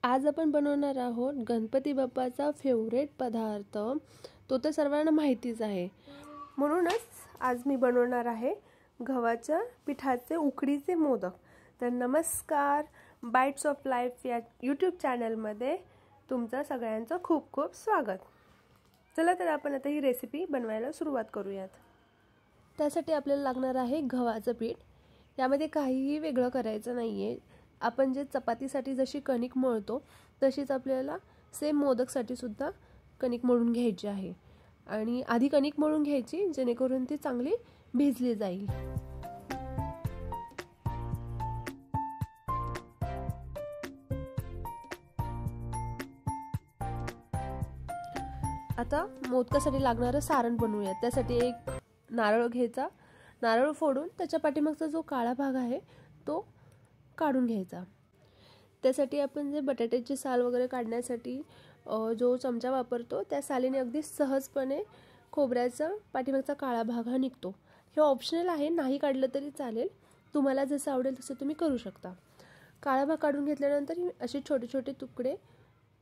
आज आपण बनवणार आहोत गणपती बाप्पाचा फेवरेट पदार्थ. तो तर सर्वांना माहितीच आहे. म्हणूनच आज मी बनवणार आहे गव्हाच्या पिठाचे उकडीचे मोदक. तर नमस्कार, बाईट्स ऑफ लाईफ या यूट्यूब चॅनलमध्ये तुमचं सगळ्यांचं खूप खूप स्वागत. चला तर आपण आता ही रेसिपी बनवायला सुरुवात करूयात. त्यासाठी आपल्याला लागणार आहे गव्हाचं पीठ. यामध्ये काहीही वेगळं करायचं नाही आहे. आपण जे चपातीसाठी जशी कणिक मळतो तशीच आपल्याला सेम मोदकसाठी सुद्धा कणिक मळून घ्यायची आहे. आणि आधी कणिक मळून घ्यायची जेणेकरून ती चांगली भिजली जाईल. आता मोदकासाठी लागणारं सारण बनवूया. त्यासाठी एक नारळ घ्यायचा. नारळ फोडून त्याच्या पाठीमागचा जो काळा भाग आहे तो काढून घ्यायचा. त्यासाठी आपण जे बटाट्याची साल वगैरे काढण्यासाठी जो चमचा वापरतो त्या सालीने अगदी सहजपणे खोबऱ्याचा पाठीमागचा काळा भाग हा निघतो. हे ऑप्शनल आहे, नाही काढलं तरी चालेल. तुम्हाला जसं आवडेल तसं तुम्ही करू शकता. काळा भाग काढून घेतल्यानंतर असे छोटे छोटे तुकडे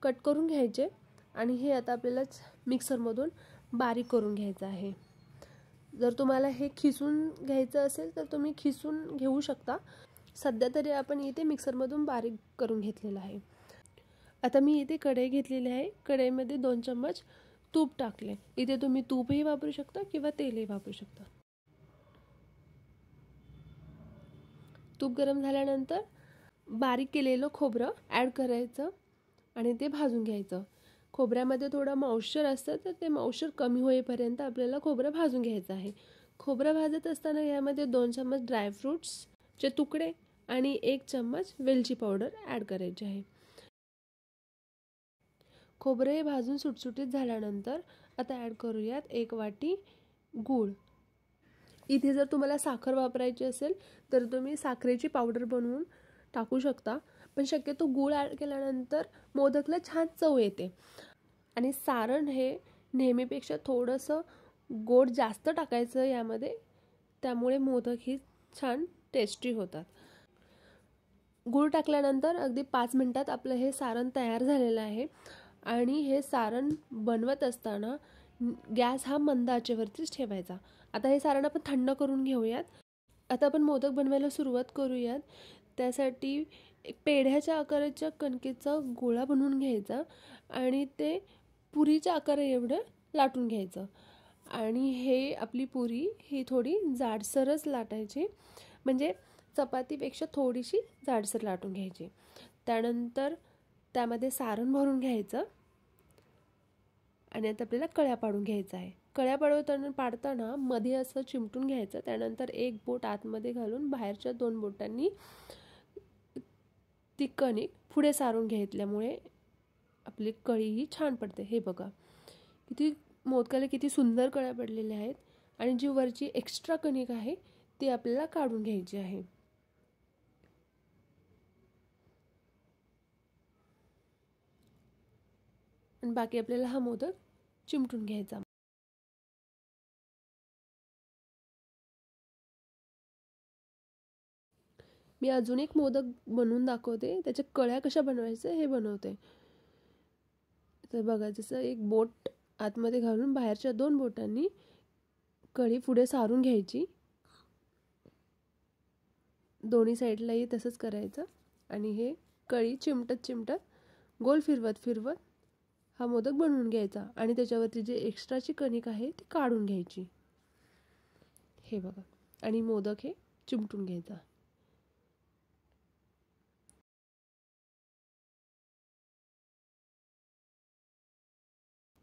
कट करून घ्यायचे आणि हे आता आपल्याला मिक्सरमधून बारीक करून घ्यायचं आहे. जर तुम्हाला हे खिसून घ्यायचं असेल तर तुम्ही खिसून घेऊ शकता. सध्या तरी आपण इथे मिक्सरमधून बारीक करून घेतलेलं आहे. आता मी इथे कढई घेतलेली आहे. कढईमध्ये 2 चम्मच तूप टाकले. इथे तुम्ही तूपही वापरू शकता किंवा तेलही वापरू शकता. तूप गरम झाल्यानंतर बारीक केलेलं खोबरं ॲड करायचं आणि ते भाजून घ्यायचं. खोबऱ्यामध्ये थोडं मॉइश्चर असतं तर ते मॉइश्चर कमी होईपर्यंत आपल्याला खोबरं भाजून घ्यायचं आहे. खोबरं भाजत असताना यामध्ये 2 चम्मच ड्रायफ्रूट्सचे तुकडे आणि 1 चम्मच वेलची पावडर ॲड करायची आहे. खोबरं हे भाजून सुटसुटीत झाल्यानंतर आता ॲड करूयात 1 वाटी गूळ. इथे जर तुम्हाला साखर वापरायची असेल तर तुम्ही साखरेची पावडर बनवून टाकू शकता. पण शक्यतो गूळ ॲड केल्यानंतर मोदकला छान चव येते. आणि सारण हे नेहमीपेक्षा थोडंसं गोड जास्त टाकायचं यामध्ये, त्यामुळे मोदक ही छान टेस्टी होतात. गूळ टाकल्यानंतर अगदी 5 मिनिटात आपलं हे सारण तयार झालेलं आहे. आणि हे सारण बनवत असताना गॅस हा मंद आचेवरतीच ठेवायचा. आता हे सारण आपण थंड करून घेऊयात. आता आपण मोदक बनवायला सुरुवात करूयात. त्यासाठी एक पेढ्याच्या आकाराच्या कणकेचा गोळा बनवून घ्यायचा आणि ते पुरीच्या आकारा एवढं लाटून घ्यायचं. आणि हे आपली पुरी ही थोडी जाडसरच लाटायची, म्हणजे चपातीपेक्षा थोडीशी जाडसर लाटून घ्यायची. त्यानंतर त्यामध्ये सारण भरून घ्यायचं आणि आता आपल्याला कळ्या पाडून घ्यायचं आहे. कळ्या पाडताना मध्ये असं चिमटून घ्यायचं. त्यानंतर एक बोट आतमध्ये घालून बाहेरच्या 2 बोटांनी ती कणिक पुढे सारून घेतल्यामुळे आपली कळी ही छान पडते. हे बघा किती मोदकाला किती सुंदर कळ्या पडलेल्या आहेत. आणि जी वरची एक्स्ट्रा कणिक आहे ती आपल्याला काढून घ्यायची आहे. आणि बाकी आपल्याला हा मोदक चिमटून घ्यायचा. मी अजून एक मोदक बनवून दाखवते. त्याच्या कळ्या कशा बनवायचं हे बनवते. तर बघा, जसं एक बोट आतमध्ये घालून बाहेरच्या 2 बोटांनी कळी पुढे सारून घ्यायची. दोन्ही साईडलाही तसंच करायचं आणि हे कळी चिमटत गोल फिरवत हा मोदक बनवून घ्यायचा. आणि त्याच्यावरती जे एक्स्ट्राची कणिक आहे ती काढून घ्यायची. हे बघा, आणि मोदक हे चिमटून घ्यायचा.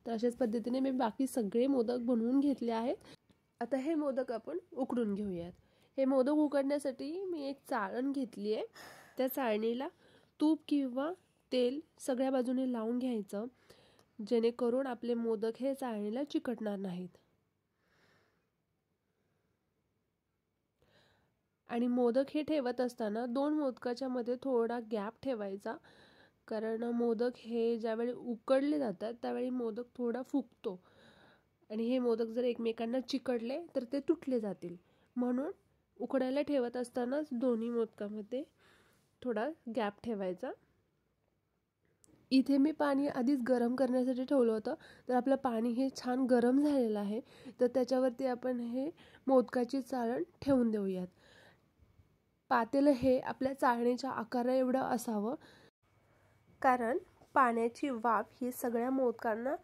तर अशाच पद्धतीने मी बाकी सगळे मोदक बनवून घेतले आहेत. आता हे मोदक आपण उकडून घेऊयात. हे मोदक उकडण्यासाठी मी एक चाळण घेतली आहे. त्या चाळणीला तूप किंवा तेल सगळ्या बाजूने लावून घ्यायचं, जेणेकरून आपले मोदक हे चाळणीला चिकटणार नाहीत. आणि मोदक हे ठेवत असताना 2 मोदकाच्या मध्ये थोडा गॅप ठेवायचा, कारण मोदक हे ज्यावेळी उकडले जातात त्यावेळी मोदक थोडा फुगतो आणि हे मोदक जर एकमेकांना चिकटले तर ते तुटले जातील. म्हणून उकडायला ठेवत असतानाच दोन्ही मोदकामध्ये थोडा गॅप ठेवायचा. इथे मी पाणी आधीच गरम करण्यासाठी ठेवलं होतं. तर आपलं पाणी हे छान गरम झालेलं आहे. तर त्याच्यावरती आपण हे मोदकाची चाळण ठेवून देऊयात. पातेलं हे आपल्या चाळणीच्या आकारा एवढं असावं, कारण पाण्याची वाफ ही सगळ्या मोदकांना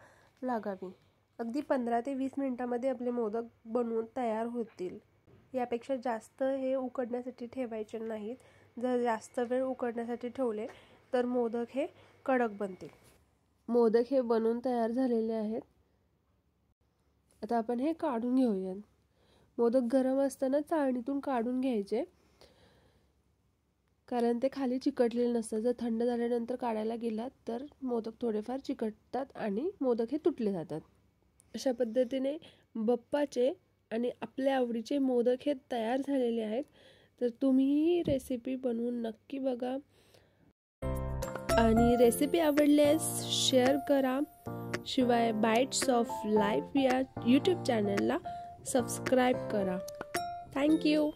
लागावी. अगदी 15 ते 20 मिनिटांमध्ये आपले मोदक बनवून तयार होतील. यापेक्षा जास्त हे उकडण्यासाठी ठेवायचे नाहीत. जर जास्त वेळ उकडण्यासाठी ठेवले तर मोदक हे कडक बनतील. मोदक हे बनवून तयार झालेले आहेत. आता आपण हे काढून घेऊयात. मोदक गरम असताना चाळणीतून काढून घ्यायचे, कारण ते खाली चिकटलेले नसतात. जर थंड झाल्यानंतर काढायला गेलात तर मोदक थोडेफार चिकटतात आणि मोदक हे तुटले जातात. अशा पद्धतीने बाप्पाचे आणि आपल्या आवडीचे मोदक हे तयार झालेले आहेत. तर तुम्ही ही रेसिपी बनवून नक्की बघा आणि रेसिपी आवडल्यास शेअर करा. शिवाय बाईट्स ऑफ लाईफ या यूट्यूब चॅनलला सबस्क्राईब करा. थँक्यू.